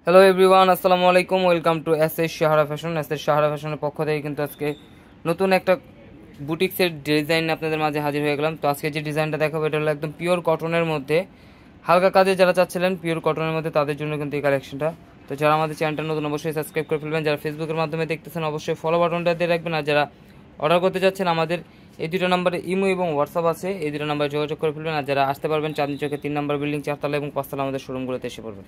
Hello everyone, আসসালামু আলাইকুম। Welcome to S Sahara fashion. Sahara ফ্যাশনের পক্ষ থেকে কিন্তু আজকে নতুন একটা বুটিক্সের ডিজাইন আপনাদের মাঝে হাজির হয়ে গেলাম। তো আজকে যে ডিজাইনটা দেখাবো এটা হলো একদম পিওর কটনের মধ্যে, হালকা কাজে যারা চাচ্ছিলেন পিওর কটনের মধ্যে তাদের জন্য কিন্তু এই কালেকশনটা। তো যারা আমাদের চ্যানেলটা নতুন অবশ্যই সাবস্ক্রাইব করে ফেলবেন, যারা ফেসবুকের মাধ্যমে দেখতেছেন অবশ্যই ফলো বাটনটা দিয়ে রাখবেন, আর যারা অর্ডার করতে চাচ্ছেন আমাদের এই দুটো নাম্বারে ইমো এবং হোয়াটসঅ্যাপ আছে, এই দুটো নাম্বারে যোগাযোগ করে ফেলবেন। আর যারা আসতে পারবেন চাঁদনী চৌকে 3 নম্বর বিল্ডিং 4 তলা এবং 5 তলা আমাদের শোরুমগুলোতে এসে পড়বেন।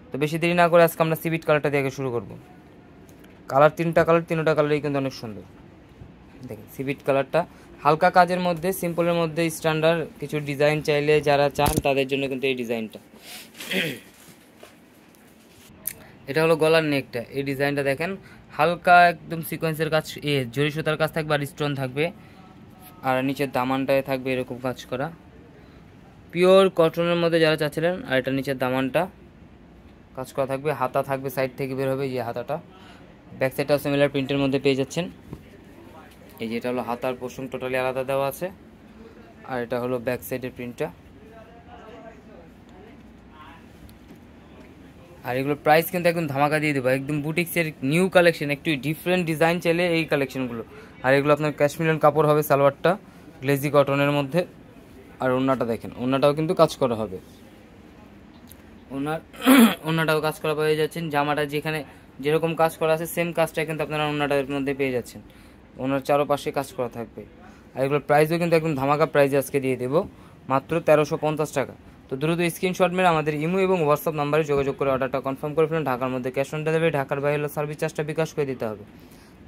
তো বেশি দেরি না করে আজকে আমরা সিভিট কালারটা দিয়ে শুরু করব। কালার তিনটা কালারই কিন্তু অনেক সুন্দর। দেখেন সিভিট কালারটা হালকা কাজের মধ্যে, সিম্পলের মধ্যে স্ট্যান্ডার্ড কিছু ডিজাইন চাইলে যারা চান তাদের জন্য কিন্তু এই ডিজাইনটা। এটা হলো গলার নেকটা, এই ডিজাইনটা দেখেন হালকা একদম সিকোয়েন্সের কাজ, জরি সুতার কাজ থাকবে আর স্টোন থাকবে, আর নিচের দামানটায় থাকবে এরকম কাজ করা পিওর কটনের মধ্যে যারা চাচ্ছিলেন। আর এটা নিচের দামানটা কাজ করা থাকবে, হাতা থাকবে সাইড থেকে বের হবে, যে হাতাটা ব্যাক সাইডটাও সিমিলার প্রিন্টের মধ্যে পেয়ে যাচ্ছেন। এই যে এটা হলো হাতার পোর্শন টোটালি আলাদা দেওয়া আছে, আর এটা হলো ব্যাক সাইডের প্রিন্টটা। আর এগুলোর প্রাইস কিন্তু একদম ধামাকা দিয়ে দেবো, একদম বুটিক্সের নিউ কালেকশন, একটু ডিফারেন্ট ডিজাইন চাইলে এই কালেকশনগুলো। আর এগুলো আপনার ক্যাশমিলিয়ন কাপড় হবে, সালোয়ারটা গ্লেজি কটনের মধ্যে। আর ওড়নাটা দেখেন, ওড়নাটাও কিন্তু কাজ করা হবে, ওড়নাটাও কাজ করা পেয়ে যাচ্ছেন। জামাটা যেখানে যেরকম কাজ করা আছে সেম কাজটা কিন্তু আপনারা ওড়নাটার মধ্যে পেয়ে যাচ্ছেন, ওনার চারোপাশে কাজ করা থাকবে। আর এগুলোর প্রাইসও কিন্তু একদম ধামাকা প্রাইসে আজকে দিয়ে দেবো, মাত্র 1350 টাকা। তো দ্রুত স্ক্রিনশট মেরে আমাদের ইমো এবং হোয়াটসঅ্যাপ নাম্বারে যোগাযোগ করে অর্ডারটা কনফার্ম করে ফেলুন। ঢাকার মধ্যে ক্যাশ অন ডেলিভারি, ঢাকার বাইরে হলো সার্ভিস চার্জটা বিকাশ করে দিতে হবে।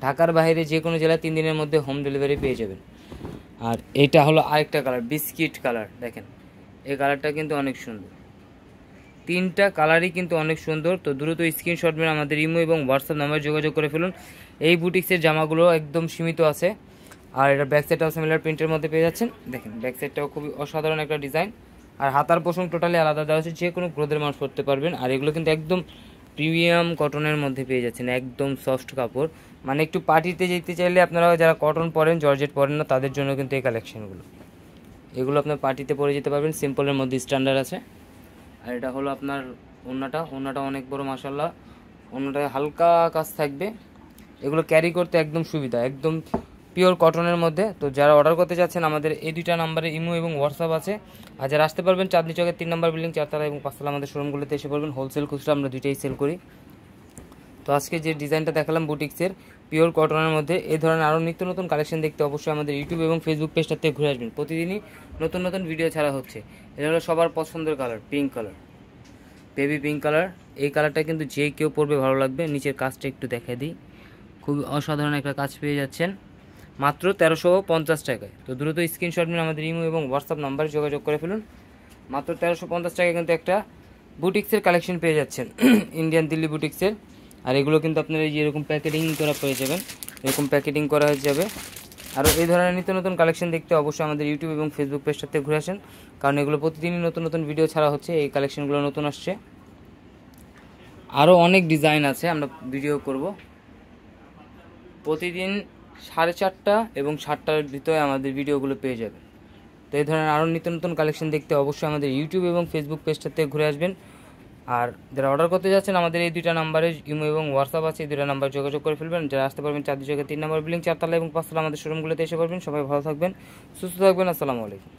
ঢাকার বাইরে যে কোনো জেলায় 3 দিনের মধ্যে হোম ডেলিভারি পেয়ে যাবেন। আর এইটা হলো আরেকটা কালার, বিস্কিট কালার। দেখেন এই কালারটা কিন্তু অনেক সুন্দর, তিনটা কালারই কিন্তু অনেক সুন্দর। তো দ্রুত স্ক্রিনশট মেরে আমাদের ইমো এবং হোয়াটসঅ্যাপ নাম্বারে যোগাযোগ করে ফেলুন। এই বুটিক্সের জামাগুলো একদম সীমিত আছে। আর এটা ব্যাক সাইডটাও সিমিলার প্রিন্টের মধ্যে পেয়ে যাচ্ছেন। দেখেন ব্যাক সাইডটাও খুবই অসাধারণ একটা ডিজাইন, আর হাতার পোষণ টোটালি আলাদা দেওয়া হচ্ছে, যে কোনো গ্রোথের মানুষ করতে পারবেন। আর এগুলো কিন্তু একদম প্রিমিয়াম কটনের মধ্যে পেয়ে যাচ্ছেন, একদম সফট কাপড়। মানে একটু পার্টিতে যেতে চাইলে আপনারা যারা কটন পরেন, জর্জেট পরেন না, তাদের জন্য কিন্তু এই কালেকশনগুলো। এগুলো আপনার পার্টিতে পরে যেতে পারবেন, সিম্পলের মধ্যে স্ট্যান্ডার্ড আছে। আর এটা হলো আপনার ওড়নাটা অনেক বড় মাশাআল্লাহ, ওড়নাটায় হালকা কাজ থাকবে। এগুলো ক্যারি করতে একদম সুবিধা, একদম পিওর কটনের মধ্যে। তো যারা অর্ডার করতে যাচ্ছেন আমাদের এই দুইটা নাম্বারে ইমো এবং হোয়াটসঅ্যাপ আছে। আর যারা আসতে পারবেন চাঁদনী চকের 3 নম্বর বিল্ডিং 4 তলা এবং 5 তলা আমাদের শোরুমগুলোতে এসে পড়বেন। হোলসেল খুচরা আমরা দুইটাই সেল করি। তো আজকে যে ডিজাইনটা দেখালাম বুটিক্সের পিওর কটনের মধ্যে, এই ধরনের আরও নিত্য নতুন কালেকশন দেখতে অবশ্যই আমাদের ইউটিউব এবং ফেসবুক পেজটাতে ঘুরে আসবেন। প্রতিদিনই নতুন নতুন ভিডিও ছাড়া হচ্ছে। এটা হলো সবার পছন্দের colour, pink colour, baby pink colour. এই কালারটা কিন্তু যে কেউ পরবে ভালো লাগবে। নিচের কাজটা একটু দেখাই দিই, খুবই অসাধারণ একটা কাজ পেয়ে যাচ্ছেন মাত্র 1350 টাকায়। তো দ্রুত স্ক্রিনশট নিয়ে আমাদের ইমো এবং হোয়াটসঅ্যাপ নাম্বারে যোগাযোগ করে ফেলুন। মাত্র 1350 টাকায় কিন্তু একটা বুটিক্সের কালেকশন পেয়ে যাচ্ছেন, ইন্ডিয়ান দিল্লি বুটিক্সের। আর এগুলো কিন্তু আপনারা এই যে এরকম প্যাকেটিং করা পেয়ে যাবেন, এরকম প্যাকেটিং করা হয়ে যাবে। আরও এই ধরনের নিত্য নতুন কালেকশন দেখতে অবশ্যই আমাদের ইউটিউব এবং ফেসবুক পেজটাতে ঘুরে আসেন, কারণ এগুলো প্রতিদিনই নতুন নতুন ভিডিও ছাড়া হচ্ছে, এই কালেকশনগুলো নতুন আসছে। আরও অনেক ডিজাইন আছে, আমরা ভিডিও করব প্রতিদিন 4:30 এবং 7টার ভিতরে আমাদের ভিডিওগুলো পেয়ে যাবেন। তো এই ধরনের আরও নিত্য নতুন কালেকশন দেখতে অবশ্যই আমাদের ইউটিউব এবং ফেসবুক পেজটাতে ঘুরে আসবেন। আর যারা অর্ডার করতে যাচ্ছেন আমাদের এই দুইটা নাম্বারে ইমো এবং হোয়াটসঅ্যাপ আছে, এই দুইটা নাম্বার যোগাযোগ করে ফেলবেন। যারা আসতে পারবেন চাঁদনী চৌকে 3 নম্বর বিল্ডিং 4 তলা এবং 5 তলা আমাদের শোরুমগুলোতে এসে পারবেন। সবাই ভালো থাকবেন, সুস্থ থাকবেন। আসসালামু আলাইকুম।